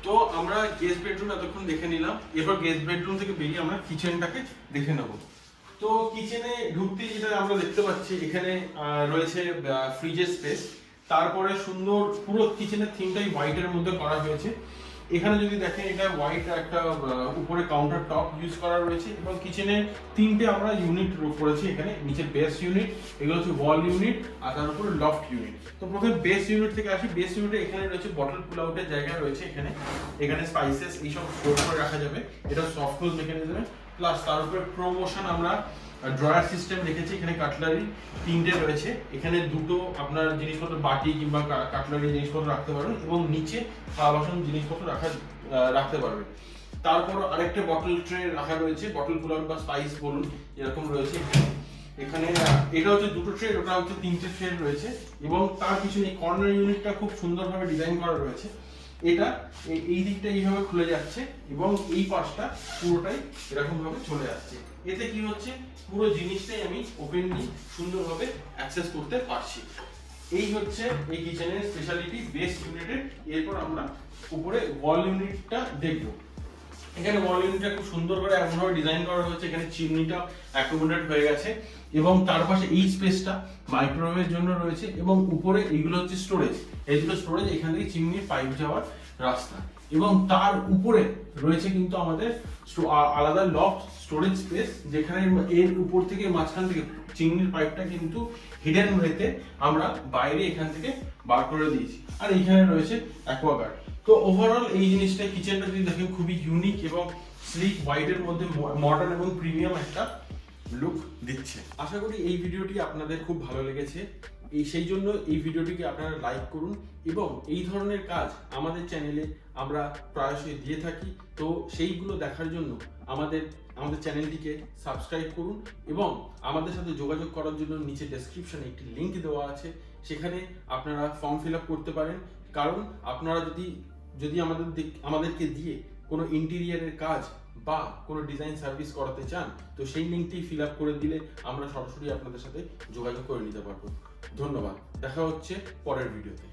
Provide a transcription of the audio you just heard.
তো আমরা guest bedroom এতক্ষণ দেখে নিলাম, এবার গেস্ট বেডরুম থেকে বেরিয়ে আমরা কিচেনটাকে দেখে নেব। তো কিচেনে ঢুকতে যেটা আমরা দেখতে পাচ্ছি, এখানে রয়েছে ফ্রিজের স্পেস, তারপরে সুন্দর পুরো কিচেনের থিমটাই হোয়াইটের মধ্যে করা হয়েছে। এখানে যদি দেখেন এটা হোয়াইট একটা উপরে কাউন্টার টপ ইউজ করা রয়েছে এবং কিচেনে তিনটে আমরা ইউনিট করেছি। এখানে নিচে বেস ইউনিট, এগুলো হচ্ছে ওয়াল ইউনিট আর তার উপরে লফট ইউনিট। তো প্রথমে বেস ইউনিট থেকে আসি। বেস ইউনিটে এখানে রয়েছে বটল পুল আউটের জায়গা রয়েছে, এখানে স্পাইসেস এইসব স্টোর করে রাখা যাবে। এটা সফট ক্লোজ মেকানিজমে, প্লাস তার উপরে প্রমোশন আমরা ড্রয়ার সিস্টেম রেখেছি। এখানে কাটলারি তিনটে রয়েছে, এখানে দুটো আপনার জিনিসপত্র বাটি কিংবা কাটলারি জিনিসপত্র রাখতে পারবেন এবং নিচে থালা বাসন জিনিসপত্র রাখতে পারবেন। তারপর আরেকটা বটল ট্রে রাখা রয়েছে, বটল পুল আউট বা স্পাইস বলুন এরকম রয়েছে। এখানে এটা হচ্ছে দুটো ট্রে, ওটা হচ্ছে তিনটে ট্রে রয়েছে এবং তার পিছনে এই কর্নার ইউনিটটা খুব সুন্দরভাবে ডিজাইন করা রয়েছে। এটা এই দিকটা এইভাবে খুলে যাচ্ছে এবং এই পাশটা পুরোটাই এরকম ভাবে চলে আসছে। এতে কি হচ্ছে, পুরো জিনিসটাই আমি ওপেনলি সুন্দরভাবে অ্যাক্সেস করতে পারছি। এই হচ্ছে এই কিচেনের স্পেশালিটি বেস ইউনিটের। এরপর আমরা উপরে ওয়াল ইউনিটটা দেখব। এখানে ওয়াল ইউনিটটা খুব সুন্দর করে এমনভাবে ডিজাইন করা হয়েছে, এখানে চিমনিটা অ্যাকোমোডেট হয়ে গেছে এবং তার পাশে এই স্পেসটা মাইক্রোওয়েভের জন্য রয়েছে এবং উপরে এইগুলো হচ্ছে স্টোরেজ। এই দুটো স্টোরেজ, এখান থেকে চিমনির পাইপ যাওয়ার রাস্তা এবং তার উপরে রয়েছে কিন্তু আমাদের আলাদা লফট স্টোরেজ স্পেস, যেখানে এর উপর থেকে মাঝখান থেকে চিমনির পাইপটা কিন্তু হিডেন ওয়েতে আমরা বাইরে এখান থেকে বার করে দিয়েছি। আর এখানে রয়েছে অ্যাকোয়াগার্ড। তো ওভারঅল এই জিনিসটা কিচেনটা যদি দেখেন খুবই ইউনিক এবং স্লিক হোয়াইটের মধ্যে মডার্ন এবং প্রিমিয়াম একটা লুক দিচ্ছে। আশা করি এই ভিডিওটি আপনাদের খুব ভালো লেগেছে। সেই জন্য এই ভিডিওটিকে আপনারা লাইক করুন এবং এই ধরনের কাজ আমাদের চ্যানেলে আমরা প্রায়শই দিয়ে থাকি। তো সেইগুলো দেখার জন্য আমাদের চ্যানেলটিকে সাবস্ক্রাইব করুন এবং আমাদের সাথে যোগাযোগ করার জন্য নিচে ডেসক্রিপশনে একটি লিংক দেওয়া আছে, সেখানে আপনারা ফর্ম ফিল আপ করতে পারেন। কারণ আপনারা যদি আমাদেরকে দিয়ে কোনো ইন্টেরিয়ারের কাজ বা কোনো ডিজাইন সার্ভিস করাতে চান, তো সেই লিঙ্কটি ফিল আপ করে দিলে আমরা সরাসরি আপনাদের সাথে যোগাযোগ করে নিতে পারবো। ধন্যবাদ, দেখা হচ্ছে পরের ভিডিওতে।